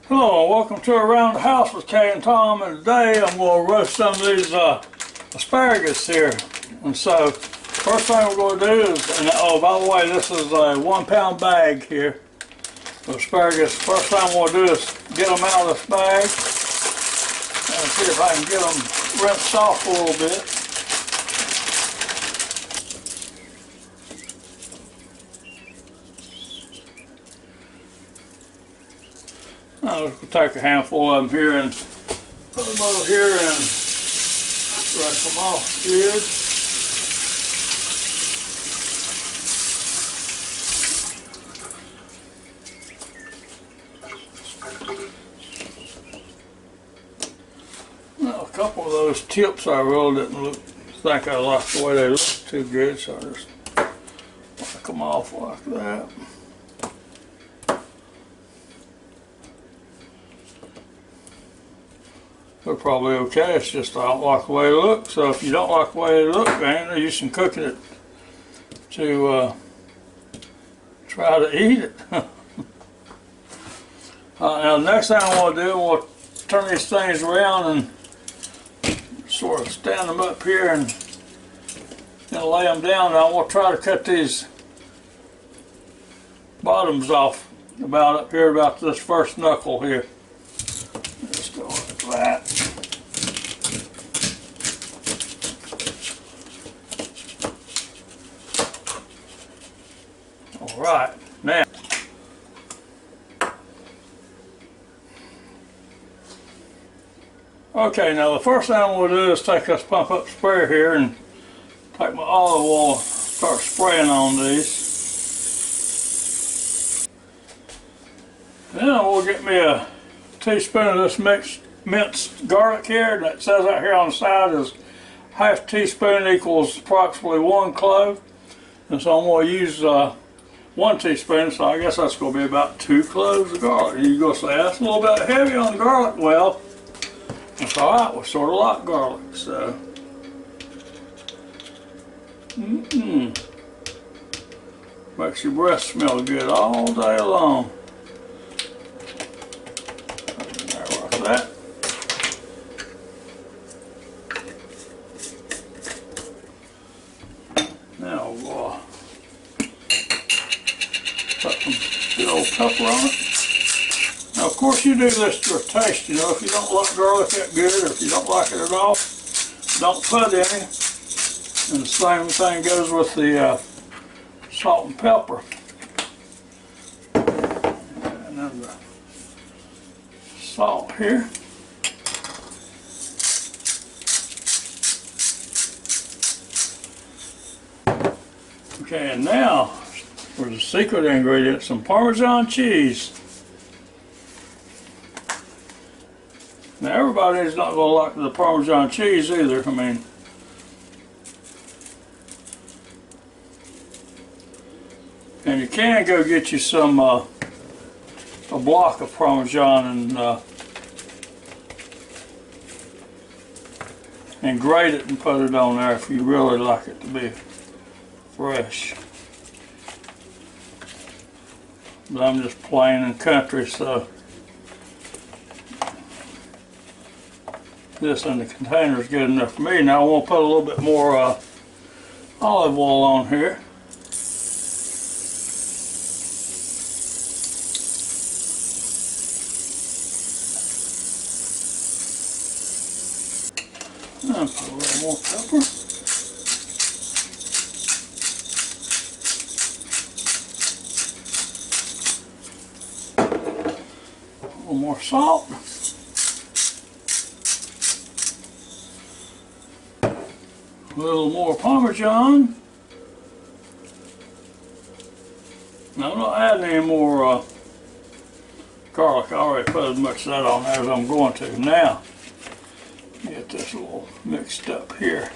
Hello and welcome to Around the House with Kay and Tom, and today I'm going to roast some of these asparagus here. And so first thing we're going to do is, and oh by the way, this is a 1 pound bag here of asparagus. First thing I'm going to do is get them out of this bag and see if I can get them rinsed off a little bit. I'll take a handful of them here and put them over here and brush them off good. Now, a couple of those tips I really didn't think I liked the way they looked too good, so I just whack them off like that. They're probably okay, it's just I don't like the way they look. So if you don't like the way they look, man, they're using cooking it to try to eat it. Now the next thing I want to do, we'll turn these things around and sort of stand them up here and then lay them down. Now we'll try to cut these bottoms off about up here, about this first knuckle here. Just go like that. All right, now okay, now the first thing I'm going to do is take this pump up sprayer here and take my olive oil, start spraying on these. Then I will get me a teaspoon of this minced garlic here. That says out here on the side is half teaspoon equals approximately 1 clove. And so I'm going to use 1 teaspoon, so I guess that's going to be about 2 cloves of garlic. And you're going to say, that's a little bit heavy on garlic. Well, it's alright, we sort of like garlic, so. Makes your breath smell good all day long. There, like that. Now we'll put some good old pepper on it. Now, of course, you do this to your taste. You know, if you don't like garlic that good, or if you don't like it at all, don't put any. And the same thing goes with the salt and pepper. And then the salt here. Okay, and now for the secret ingredient, some Parmesan cheese. Now everybody's not going to like the Parmesan cheese either. I mean, and you can go get you some a block of Parmesan and grate it and put it on there if you really like it to be fresh. But I'm just plain and country, so this in the container is good enough for me. Now I want to put a little bit more olive oil on here. And put a little more pepper. A little more salt. A little more Parmesan. Now I'm not adding any more garlic. I already put as much of that on there as I'm going to. Now, get this a little mixed up here.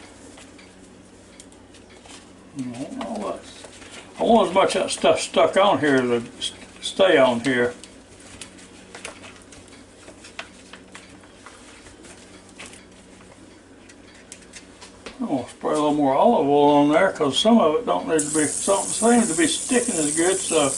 I want as much of that stuff stuck on here to stay on here. I'm going to spray a little more olive oil on there because some of it don't need to be, something seems to be sticking as good, so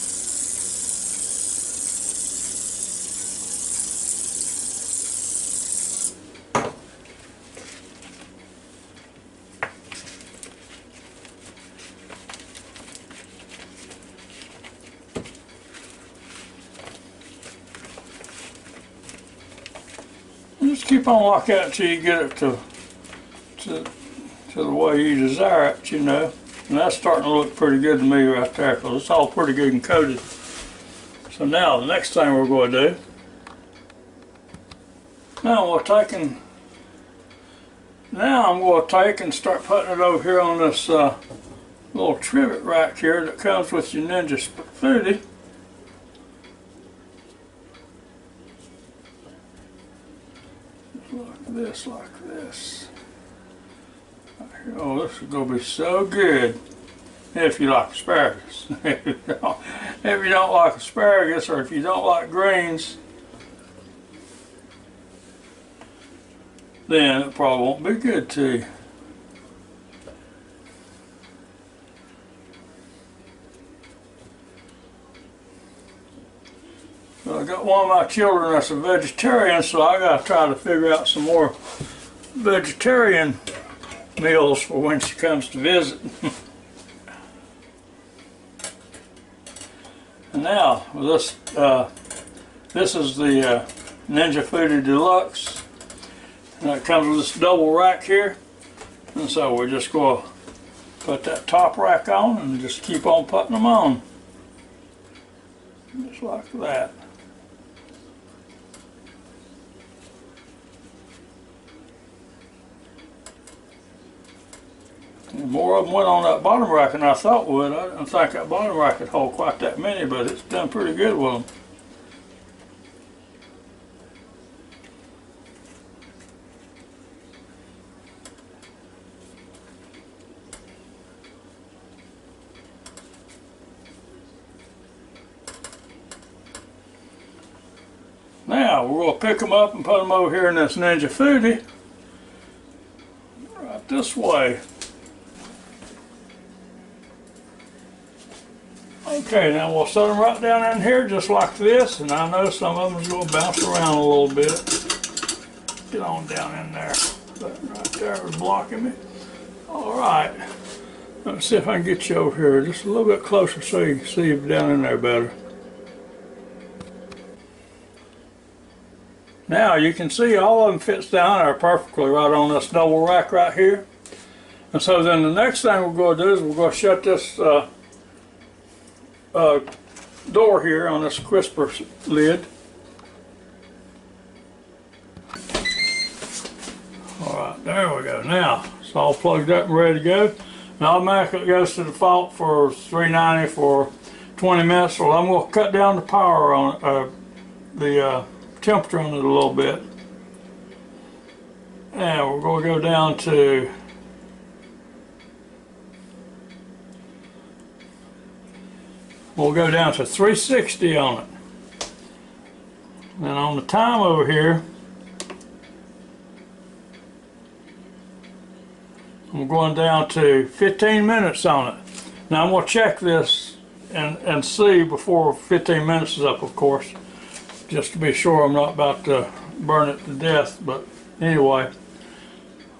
Just keep on like that until you get it to the way you desire it, you know. And that's starting to look pretty good to me right there, because it's all pretty good and coated. So now the next thing we're going to do, now I'm going to take and start putting it over here on this little trivet rack here that comes with your Ninja FOODi. Like this. Oh, this is going to be so good if you like asparagus. If you don't like asparagus, or if you don't like greens, then it probably won't be good to you. So I got one of my children that's a vegetarian, so I got to try to figure out some more vegetarian meals for when she comes to visit. And now, this is the Ninja FOODi Deluxe, and it comes with this double rack here. And so we're just going to put that top rack on and just keep on putting them on, just like that. And more of them went on that bottom rack than I thought would. I didn't think that bottom rack could hold quite that many, but it's done pretty good with them. Now we're going to pick them up and put them over here in this Ninja FOODi right this way. Okay, now we'll set them right down in here just like this, and I know some of them is going to bounce around a little bit. Get on down in there. That right there was blocking me. Alright, let's see if I can get you over here just a little bit closer so you can see you down in there better. Now you can see all of them fits down there perfectly right on this double rack right here. And so then the next thing we're going to do is we're going to shut this door here on this crisper lid. Alright, there we go. Now it's all plugged up and ready to go. And automatically it goes to default for 390 for 20 minutes. So I'm going to cut down the power on it, the temperature on it a little bit. And we're going to go down to we'll go down to 360 on it. And on the time over here, I'm going down to 15 minutes on it. Now I'm going to check this and see before 15 minutes is up, of course, just to be sure I'm not about to burn it to death. But anyway,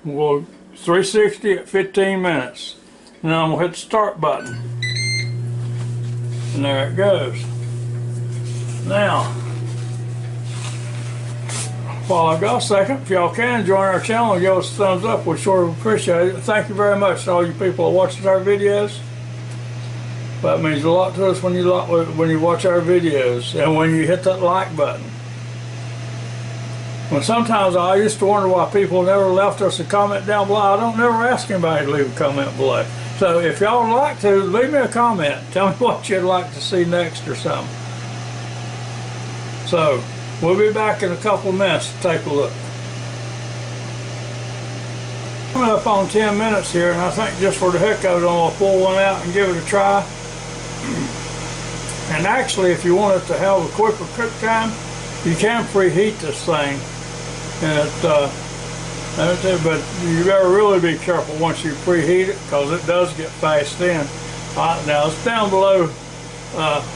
we'll go 360 at 15 minutes. Now I'm going to hit the start button. And there it goes. Now, while I've got a second, if y'all can join our channel and give us a thumbs up, we sure appreciate it. Thank you very much to all you people that watch our videos. That means a lot to us when you watch our videos and when you hit that like button. When sometimes I used to wonder why people never left us a comment down below. I don't never ask anybody to leave a comment below. So if y'all would like to, leave me a comment. Tell me what you'd like to see next or something. So we'll be back in a couple of minutes to take a look. Coming up on 10 minutes here, and I think just for the heck of it, I'm going to pull one out and give it a try. And actually, if you want it to have a quicker cook time, you can preheat this thing. And but you better really be careful once you preheat it, because it does get fast in. Alright, now it's down below.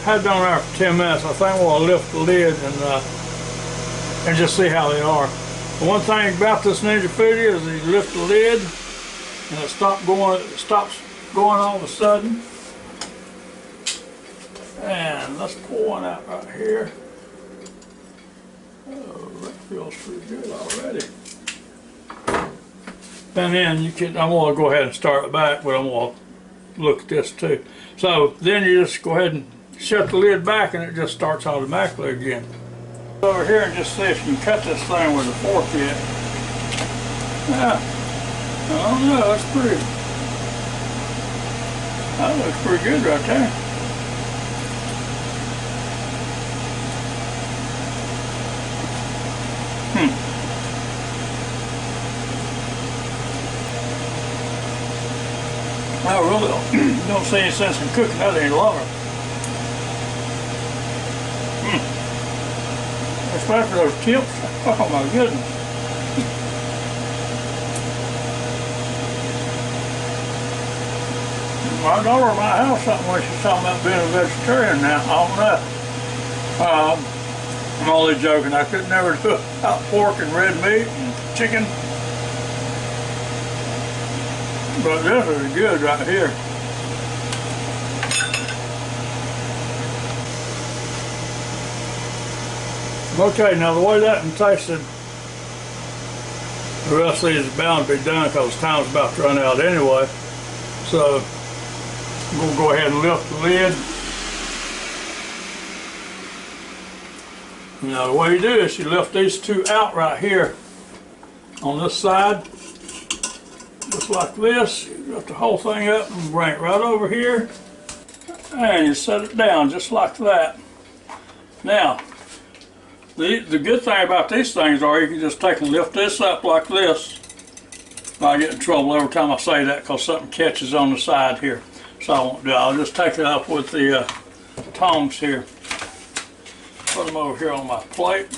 Had it down there for 10 minutes. I think we'll lift the lid and just see how they are. The one thing about this Ninja FOODi is you lift the lid and it stops going all of a sudden. And let's pull one out right here. Oh, Feels pretty good already. And then you can, I'm going to go ahead and start it back, but I'm going to look at this too. So then you just go ahead and shut the lid back and it just starts automatically again. Over here and just see if you can cut this thing with a fork yet. Yeah, I don't know, that's pretty, that looks pretty good right there. I really don't see any sense in cooking that any longer. Especially those tips. Oh my goodness. My daughter might have something when she's talking about being a vegetarian now. I don't know. I'm only joking. I could never do without pork and red meat and chicken. But this is good right here. Okay, now the way that one tasted, the rest of these is bound to be done because time's about to run out anyway. So I'm going to go ahead and lift the lid. Now the way you do is you lift these two out right here on this side, just like this. You lift the whole thing up and bring it right over here, and you set it down just like that. Now, the good thing about these things are you can just take and lift this up like this. I get in trouble every time I say that because something catches on the side here. So I won't do it. I'll just take it up with the tongs here. Put them over here on my plate.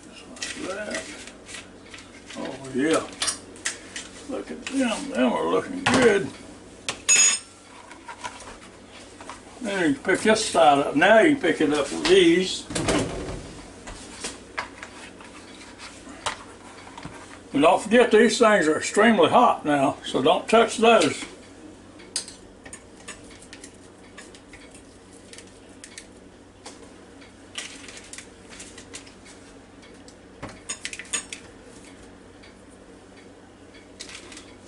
Just like that. Oh yeah. Look at them. Them are looking good. Then you can pick this side up. Now you can pick it up with these. And don't forget these things are extremely hot now, so don't touch those.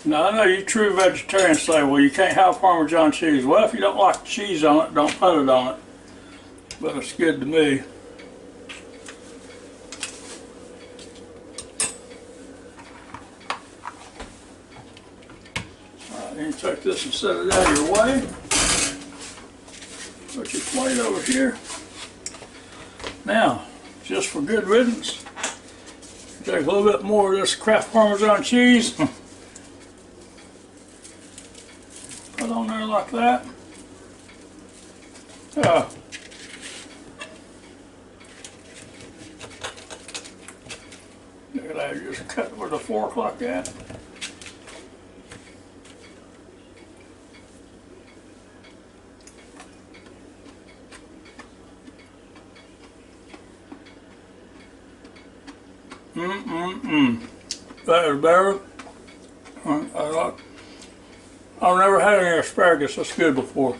Now I know you true vegetarians say, well, you can't have Parmesan cheese. Well, if you don't like cheese on it, don't put it on it. But it's good to me. Then you take this and set it out of your way. Put your plate over here. Now, just for good riddance, take a little bit more of this Kraft Parmesan cheese. Put on there like that. Look at that, just cut it with a fork like that. That is better. I've never had any asparagus that's good before.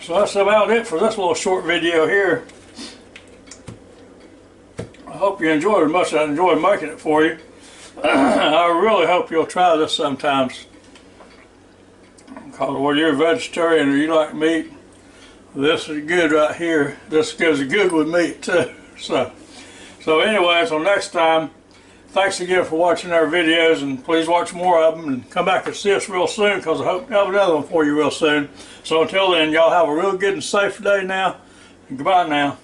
So that's about it for this little short video here. I hope you enjoyed it as much as I enjoyed making it for you. I really hope you'll try this sometimes. Because whether you're a vegetarian or you like meat, this is good right here. This goes good with meat too. So anyway, until next time, thanks again for watching our videos, and please watch more of them and come back and see us real soon because I hope to have another one for you real soon. So until then, y'all have a real good and safe day now. And goodbye now.